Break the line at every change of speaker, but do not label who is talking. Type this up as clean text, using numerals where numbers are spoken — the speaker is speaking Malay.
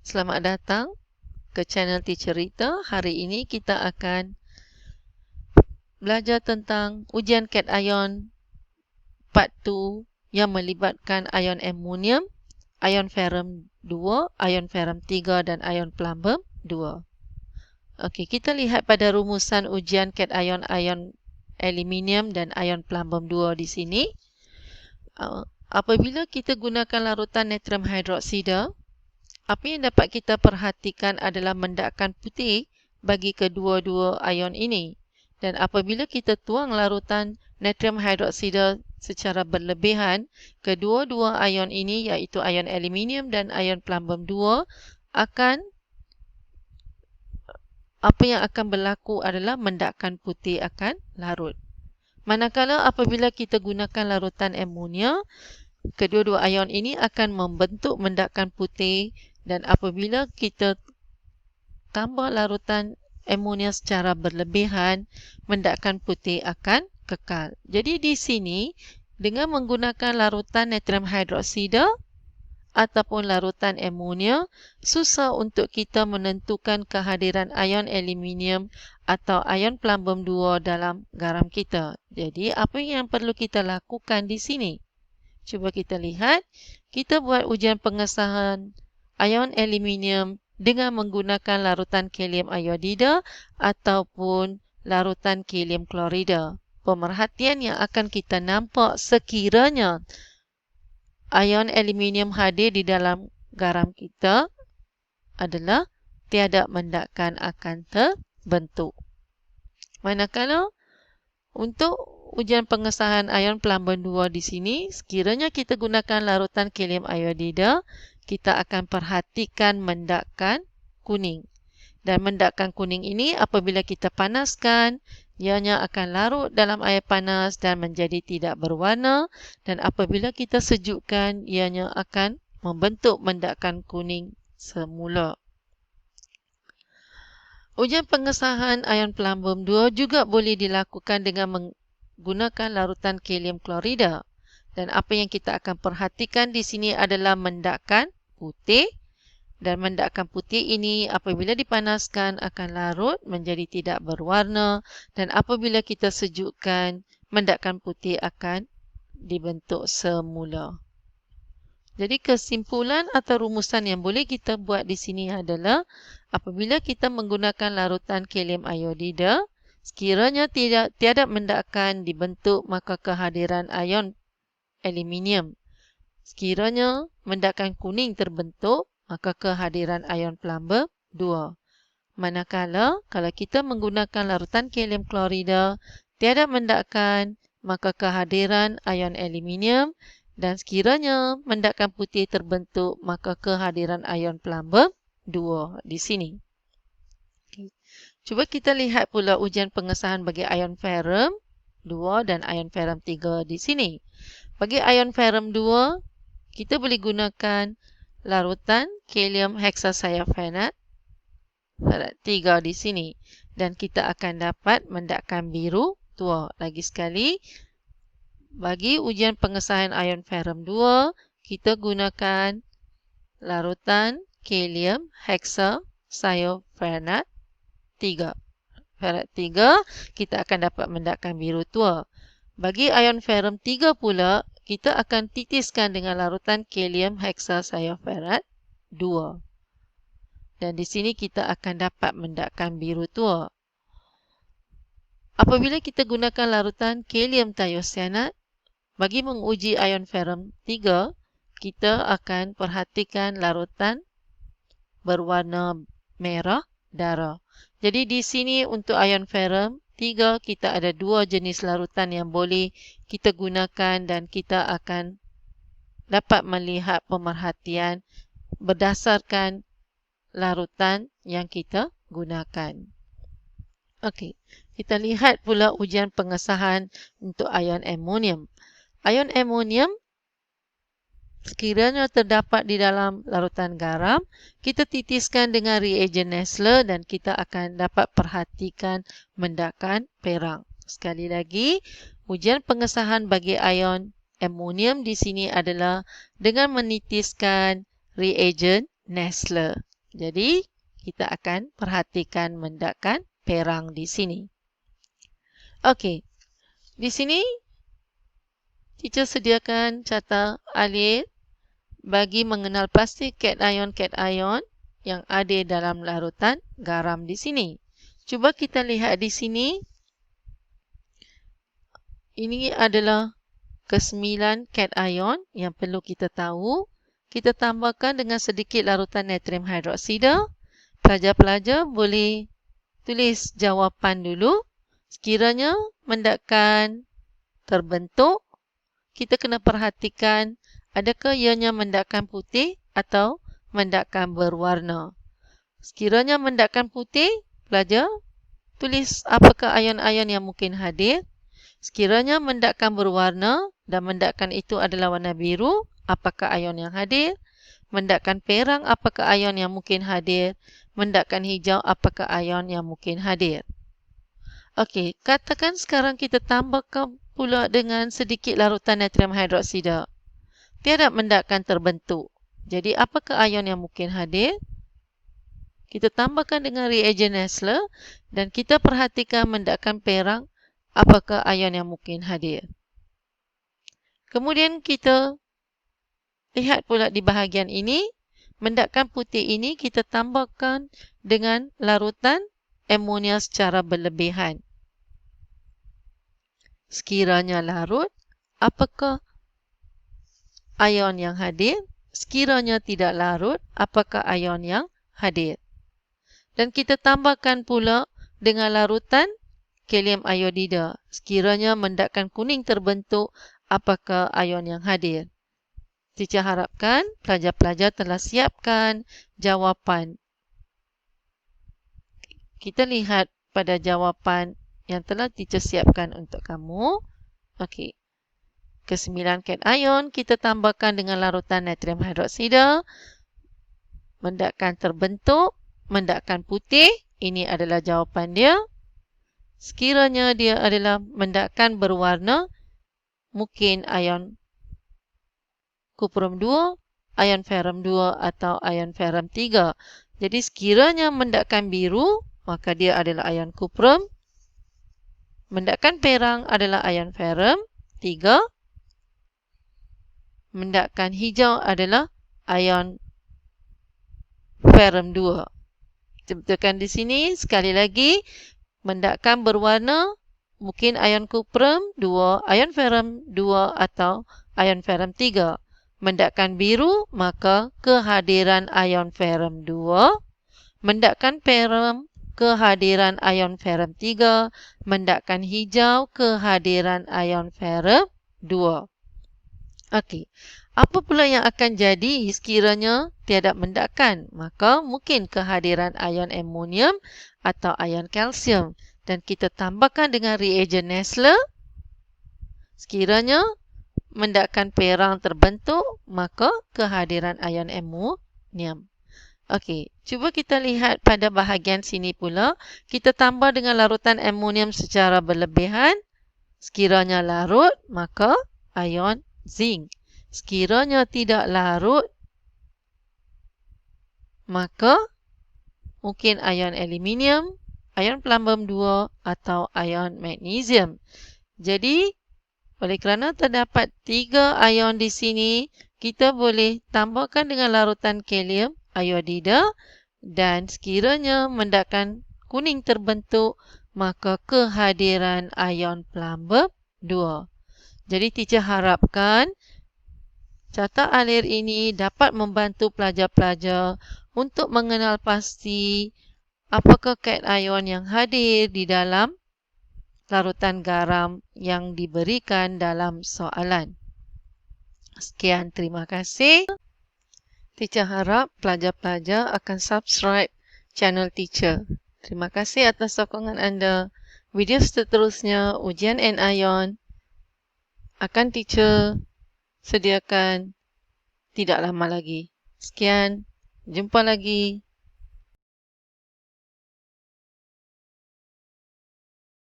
Selamat datang ke channel Teacher Rita. Hari ini kita akan belajar tentang ujian cation part 2 yang melibatkan ion amonium, ion ferrum 2, ion ferrum 3 dan ion plumbum 2. Okey, kita lihat pada rumusan ujian cation ion aluminium dan ion plumbum 2 di sini. Apabila kita gunakan larutan natrium hidroksida, apa yang dapat kita perhatikan adalah mendakan putih bagi kedua-dua ion ini. Dan apabila kita tuang larutan natrium hidroksida secara berlebihan, kedua-dua ion ini iaitu ion aluminium dan ion plumbum 2 apa yang akan berlaku adalah mendakan putih akan larut. Manakala apabila kita gunakan larutan amonia, kedua-dua ion ini akan membentuk mendakan putih, dan apabila kita tambah larutan amonia secara berlebihan, mendakan putih akan kekal. Jadi di sini dengan menggunakan larutan natrium hidroksida ataupun larutan amonia, susah untuk kita menentukan kehadiran ion aluminium atau ion plumbum 2 dalam garam kita. Jadi apa yang perlu kita lakukan di sini? Cuba kita lihat, kita buat ujian pengesahan ion aluminium dengan menggunakan larutan kalium iodida ataupun larutan kalium klorida. Pemerhatian yang akan kita nampak sekiranya ion aluminium hadir di dalam garam kita adalah tiada mendakan akan terbentuk. Manakala untuk ujian pengesahan ion plumbum 2 di sini, sekiranya kita gunakan larutan kalium iodida, kita akan perhatikan mendakan kuning. Dan mendakan kuning ini apabila kita panaskan, ianya akan larut dalam air panas dan menjadi tidak berwarna, dan apabila kita sejukkan, ianya akan membentuk mendakan kuning semula. Ujian pengesahan ion plumbum 2 juga boleh dilakukan dengan menggunakan larutan kalium klorida. Dan apa yang kita akan perhatikan di sini adalah mendakan putih. Dan mendakan putih ini apabila dipanaskan akan larut menjadi tidak berwarna. Dan apabila kita sejukkan, mendakan putih akan dibentuk semula. Jadi kesimpulan atau rumusan yang boleh kita buat di sini adalah apabila kita menggunakan larutan kalium iodida, sekiranya tiada mendakan dibentuk, maka kehadiran ion aluminium. Sekiranya mendakan kuning terbentuk, maka kehadiran ion plumbum 2. Manakala kalau kita menggunakan larutan kalium klorida, tiada mendakan, maka kehadiran ion aluminium, dan sekiranya mendakan putih terbentuk, maka kehadiran ion plumbum 2 di sini. Okay. Cuba kita lihat pula ujian pengesahan bagi ion ferrum 2 dan ion ferrum 3 di sini. Bagi ion ferrum 2, kita boleh gunakan larutan kalium hexacyanate 3 di sini. Dan kita akan dapat mendakan biru tua. Lagi sekali, bagi ujian pengesahan ion ferrum 2, kita gunakan larutan kalium hexacyanate 3. Ferrat 3, kita akan dapat mendakan biru tua. Bagi ion ferrum 3 pula, kita akan titiskan dengan larutan kalium hexacyanate 2. Dan di sini kita akan dapat mendakan biru tua. Apabila kita gunakan larutan kalium thiocyanate, bagi menguji ion ferrum 3, kita akan perhatikan larutan berwarna merah darah. Jadi di sini untuk ion ferrum 3, kita ada dua jenis larutan yang boleh kita gunakan, dan kita akan dapat melihat pemerhatian berdasarkan larutan yang kita gunakan. Okey, kita lihat pula ujian pengesahan untuk ion amonium. Ion amonium sekiranya terdapat di dalam larutan garam, kita titiskan dengan reagen Nessler dan kita akan dapat perhatikan mendakan perang. Sekali lagi, ujian pengesahan bagi ion amonium di sini adalah dengan menitiskan reagen Nessler. Jadi, kita akan perhatikan mendakan perang di sini. Okey, di sini teacher sediakan carta alir bagi mengenal pasti cation yang ada dalam larutan garam di sini. Cuba kita lihat di sini. Ini adalah ke-9 cation yang perlu kita tahu. Kita tambahkan dengan sedikit larutan natrium hidroksida. Pelajar-pelajar boleh tulis jawapan dulu. Sekiranya mendakan terbentuk, kita kena perhatikan adakah ianya mendakan putih atau mendakan berwarna. Sekiranya mendakan putih, pelajar tulis apakah ion-ion yang mungkin hadir. Sekiranya mendakan berwarna dan mendakan itu adalah warna biru, apakah ion yang hadir? Mendakan perang, apakah ion yang mungkin hadir? Mendakan hijau, apakah ion yang mungkin hadir? Okey, katakan sekarang kita tambahkan pula dengan sedikit larutan natrium hidroksida. Tiada mendakan terbentuk. Jadi, apakah ion yang mungkin hadir? Kita tambahkan dengan reagen Nessler dan kita perhatikan mendakan perang, apakah ion yang mungkin hadir. Kemudian kita lihat pula di bahagian ini, mendakan putih ini kita tambahkan dengan larutan amonia secara berlebihan. Sekiranya larut, apakah ion yang hadir? Sekiranya tidak larut, apakah ion yang hadir? Dan kita tambahkan pula dengan larutan kalium iodida. Sekiranya mendakan kuning terbentuk, apakah ion yang hadir? Teacher harapkan pelajar-pelajar telah siapkan jawapan. Kita lihat pada jawapan yang telah teacher siapkan untuk kamu. Okey. Ke-9 cation kita tambahkan dengan larutan natrium hidroksida. Mendakan terbentuk, mendakan putih. Ini adalah jawapan dia. Sekiranya dia adalah mendakan berwarna, mungkin ion kuprum 2, ion ferrum 2 atau ion ferrum 3. Jadi sekiranya mendakan biru, maka dia adalah ion kuprum. Mendakan perang adalah ion ferrum 3. Mendakan hijau adalah ion ferrum 2. Kita betulkan di sini sekali lagi. Mendakan berwarna, mungkin ion kuprum 2, ion ferrum 2 atau ion ferrum 3. Mendakan biru, maka kehadiran ion ferrum 2. Mendakan perung, kehadiran ion ferrum 3. Mendakan hijau, kehadiran ion ferrum 2. Okey. Apa pula yang akan jadi sekiranya tiada mendakan? Maka mungkin kehadiran ion amonium atau ion kalsium. Dan kita tambahkan dengan reagen Nessler. Sekiranya mendakan perang terbentuk, maka kehadiran ion amonium. Okey, cuba kita lihat pada bahagian sini pula. Kita tambah dengan larutan amonium secara berlebihan. Sekiranya larut, maka ion zinc. Sekiranya tidak larut, maka mungkin ion aluminium, ion plumbum 2 atau ion magnesium. Jadi, oleh kerana terdapat 3 ion di sini, kita boleh tambahkan dengan larutan kalium iodida dan sekiranya mendakan kuning terbentuk, maka kehadiran ion plumbum 2. Jadi, teacher harapkan carta alir ini dapat membantu pelajar-pelajar untuk mengenal pasti apakah cation yang hadir di dalam larutan garam yang diberikan dalam soalan. Sekian, terima kasih. Teacher harap pelajar-pelajar akan subscribe channel teacher. Terima kasih atas sokongan anda. Video seterusnya, ujian anion, akan teacher sediakan tidak lama lagi. Sekian, jumpa lagi.